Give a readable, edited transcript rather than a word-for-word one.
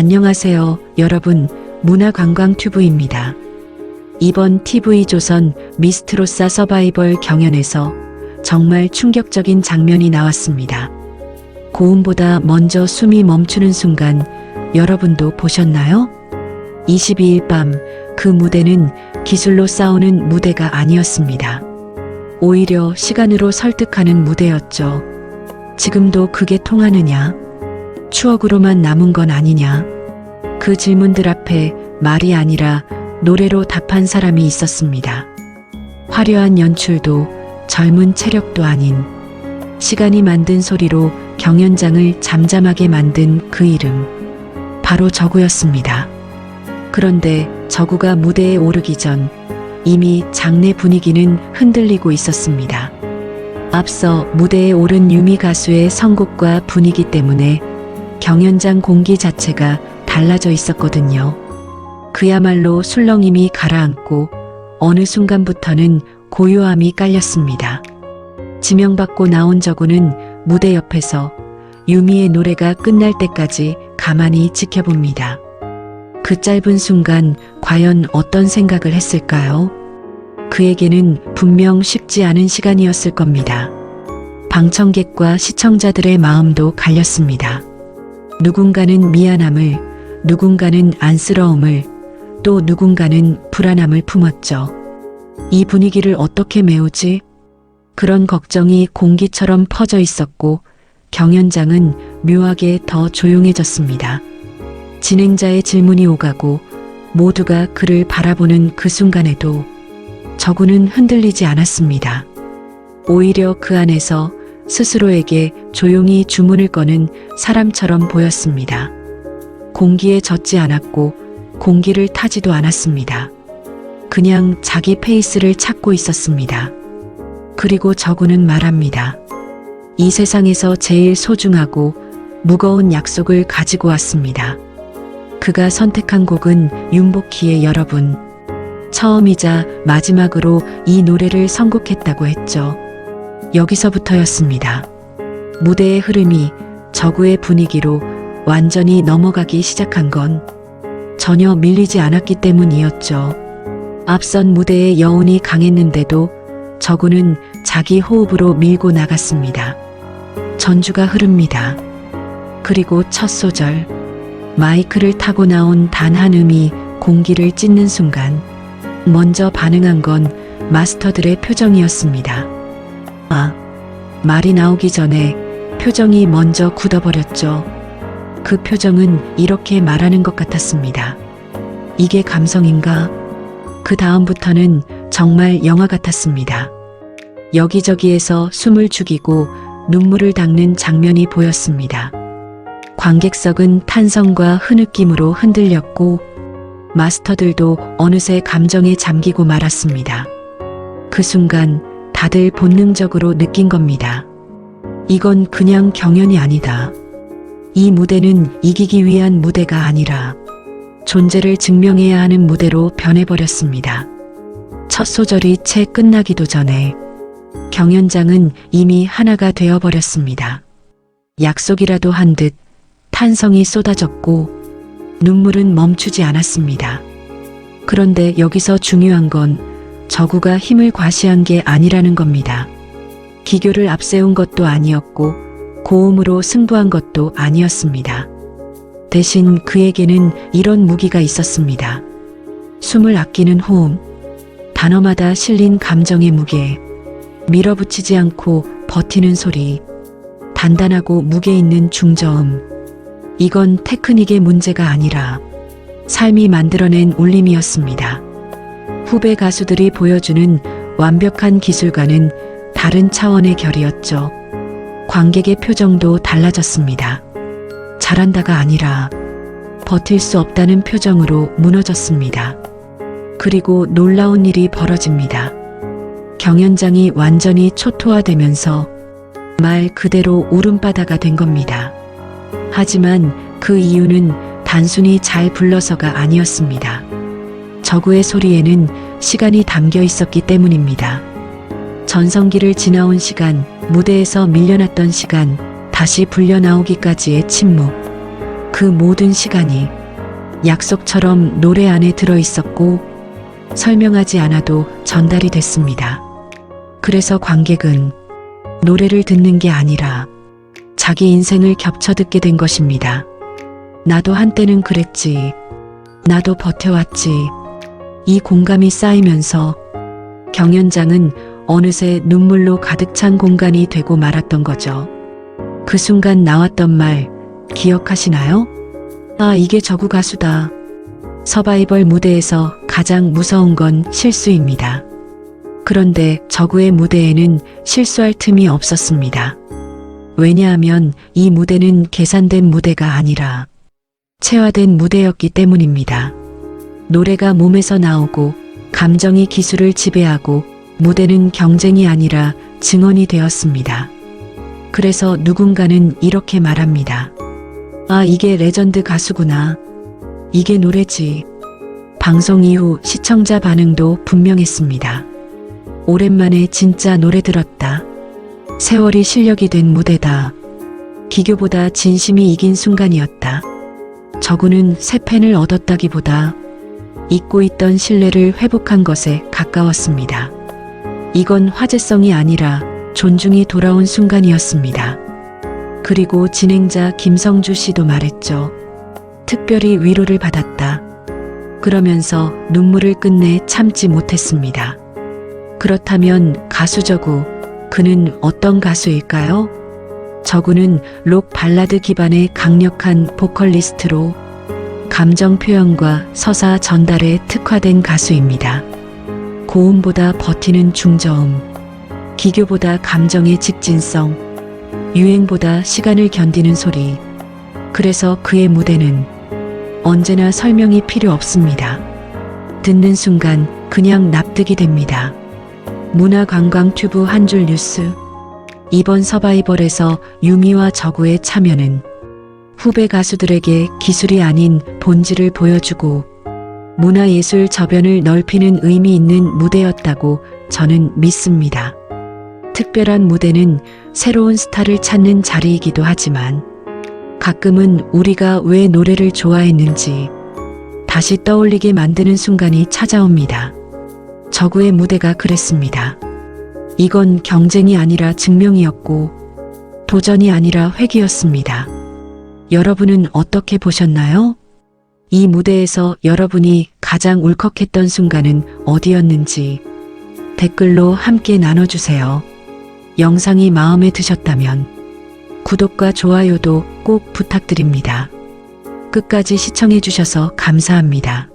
안녕하세요, 여러분. 문화관광튜브입니다. 이번 TV조선 미스트로사 서바이벌 경연에서 정말 충격적인 장면이 나왔습니다. 고음보다 먼저 숨이 멈추는 순간 여러분도 보셨나요? 22일 밤 그 무대는 기술로 싸우는 무대가 아니었습니다. 오히려 시간으로 설득하는 무대였죠. 지금도 그게 통하느냐? 추억으로만 남은 건 아니냐? 그 질문들 앞에 말이 아니라 노래로 답한 사람이 있었습니다. 화려한 연출도 젊은 체력도 아닌 시간이 만든 소리로 경연장을 잠잠하게 만든 그 이름, 바로 저구였습니다. 그런데 저구가 무대에 오르기 전 이미 장내 분위기는 흔들리고 있었습니다. 앞서 무대에 오른 유미 가수의 선곡과 분위기 때문에 경연장 공기 자체가 달라져 있었거든요. 그야말로 술렁임이 가라앉고 어느 순간부터는 고요함이 깔렸습니다. 지명받고 나온 저구는 무대 옆에서 유미의 노래가 끝날 때까지 가만히 지켜봅니다. 그 짧은 순간 과연 어떤 생각을 했을까요? 그에게는 분명 쉽지 않은 시간이었을 겁니다. 방청객과 시청자들의 마음도 갈렸습니다. 누군가는 미안함을, 누군가는 안쓰러움을, 또 누군가는 불안함을 품었죠. 이 분위기를 어떻게 메우지? 그런 걱정이 공기처럼 퍼져 있었고 경연장은 묘하게 더 조용해졌습니다. 진행자의 질문이 오가고 모두가 그를 바라보는 그 순간에도 저구는 흔들리지 않았습니다. 오히려 그 안에서 스스로에게 조용히 주문을 거는 사람처럼 보였습니다. 공기에 젖지 않았고 공기를 타지도 않았습니다. 그냥 자기 페이스를 찾고 있었습니다. 그리고 저구는 말합니다. 이 세상에서 제일 소중하고 무거운 약속을 가지고 왔습니다. 그가 선택한 곡은 윤복희의 여러분. 처음이자 마지막으로 이 노래를 선곡했다고 했죠. 여기서부터였습니다. 무대의 흐름이 저구의 분위기로 완전히 넘어가기 시작한 건 전혀 밀리지 않았기 때문이었죠. 앞선 무대의 여운이 강했는데도 저구는 자기 호흡으로 밀고 나갔습니다. 전주가 흐릅니다. 그리고 첫 소절, 마이크를 타고 나온 단 한 음이 공기를 찢는 순간 먼저 반응한 건 마스터들의 표정이었습니다. 말이 나오기 전에 표정이 먼저 굳어버렸죠. 그 표정은 이렇게 말하는 것 같았습니다. 이게 감성인가? 그 다음부터는 정말 영화 같았습니다. 여기저기에서 숨을 죽이고 눈물을 닦는 장면이 보였습니다. 관객석은 탄성과 흐느낌으로 흔들렸고 마스터들도 어느새 감정에 잠기고 말았습니다. 그 순간 다들 본능적으로 느낀 겁니다. 이건 그냥 경연이 아니다. 이 무대는 이기기 위한 무대가 아니라 존재를 증명해야 하는 무대로 변해버렸습니다. 첫 소절이 채 끝나기도 전에 경연장은 이미 하나가 되어버렸습니다. 약속이라도 한 듯 탄성이 쏟아졌고 눈물은 멈추지 않았습니다. 그런데 여기서 중요한 건 저구가 힘을 과시한 게 아니라는 겁니다. 기교를 앞세운 것도 아니었고 고음으로 승부한 것도 아니었습니다. 대신 그에게는 이런 무기가 있었습니다. 숨을 아끼는 호흡, 단어마다 실린 감정의 무게, 밀어붙이지 않고 버티는 소리, 단단하고 무게 있는 중저음. 이건 테크닉의 문제가 아니라 삶이 만들어낸 울림이었습니다. 후배 가수들이 보여주는 완벽한 기술과는 다른 차원의 결이었죠. 관객의 표정도 달라졌습니다. 잘한다가 아니라 버틸 수 없다는 표정으로 무너졌습니다. 그리고 놀라운 일이 벌어집니다. 경연장이 완전히 초토화되면서 말 그대로 울음바다가 된 겁니다. 하지만 그 이유는 단순히 잘 불러서가 아니었습니다. 저구의 소리에는 시간이 담겨 있었기 때문입니다. 전성기를 지나온 시간, 무대에서 밀려났던 시간, 다시 불려 나오기까지의 침묵. 그 모든 시간이 약속처럼 노래 안에 들어 있었고 설명하지 않아도 전달이 됐습니다. 그래서 관객은 노래를 듣는 게 아니라 자기 인생을 겹쳐 듣게 된 것입니다. 나도 한때는 그랬지. 나도 버텨왔지. 이 공감이 쌓이면서 경연장은 어느새 눈물로 가득 찬 공간이 되고 말았던 거죠. 그 순간 나왔던 말 기억하시나요? 아, 이게 저구 가수다. 서바이벌 무대에서 가장 무서운 건 실수입니다. 그런데 저구의 무대에는 실수할 틈이 없었습니다. 왜냐하면 이 무대는 계산된 무대가 아니라 체화된 무대였기 때문입니다. 노래가 몸에서 나오고 감정이 기술을 지배하고 무대는 경쟁이 아니라 증언이 되었습니다. 그래서 누군가는 이렇게 말합니다. 아, 이게 레전드 가수구나. 이게 노래지. 방송 이후 시청자 반응도 분명했습니다. 오랜만에 진짜 노래 들었다. 세월이 실력이 된 무대다. 기교보다 진심이 이긴 순간이었다. 저구는 새 팬을 얻었다기보다 잊고 있던 신뢰를 회복한 것에 가까웠습니다. 이건 화제성이 아니라 존중이 돌아온 순간이었습니다. 그리고 진행자 김성주 씨도 말했죠. 특별히 위로를 받았다. 그러면서 눈물을 끝내 참지 못했습니다. 그렇다면 가수 저구, 그는 어떤 가수일까요? 저구는 록 발라드 기반의 강력한 보컬리스트로 감정 표현과 서사 전달에 특화된 가수입니다. 고음보다 버티는 중저음, 기교보다 감정의 직진성, 유행보다 시간을 견디는 소리. 그래서 그의 무대는 언제나 설명이 필요 없습니다. 듣는 순간 그냥 납득이 됩니다. 문화관광튜브 한 줄 뉴스. 이번 서바이벌에서 유미와 저구의 참여는 후배 가수들에게 기술이 아닌 본질을 보여주고 문화예술 저변을 넓히는 의미 있는 무대였다고 저는 믿습니다. 특별한 무대는 새로운 스타를 찾는 자리이기도 하지만 가끔은 우리가 왜 노래를 좋아했는지 다시 떠올리게 만드는 순간이 찾아옵니다. 저구의 무대가 그랬습니다. 이건 경쟁이 아니라 증명이었고 도전이 아니라 회귀였습니다. 여러분은 어떻게 보셨나요? 이 무대에서 여러분이 가장 울컥했던 순간은 어디였는지 댓글로 함께 나눠주세요. 영상이 마음에 드셨다면 구독과 좋아요도 꼭 부탁드립니다. 끝까지 시청해주셔서 감사합니다.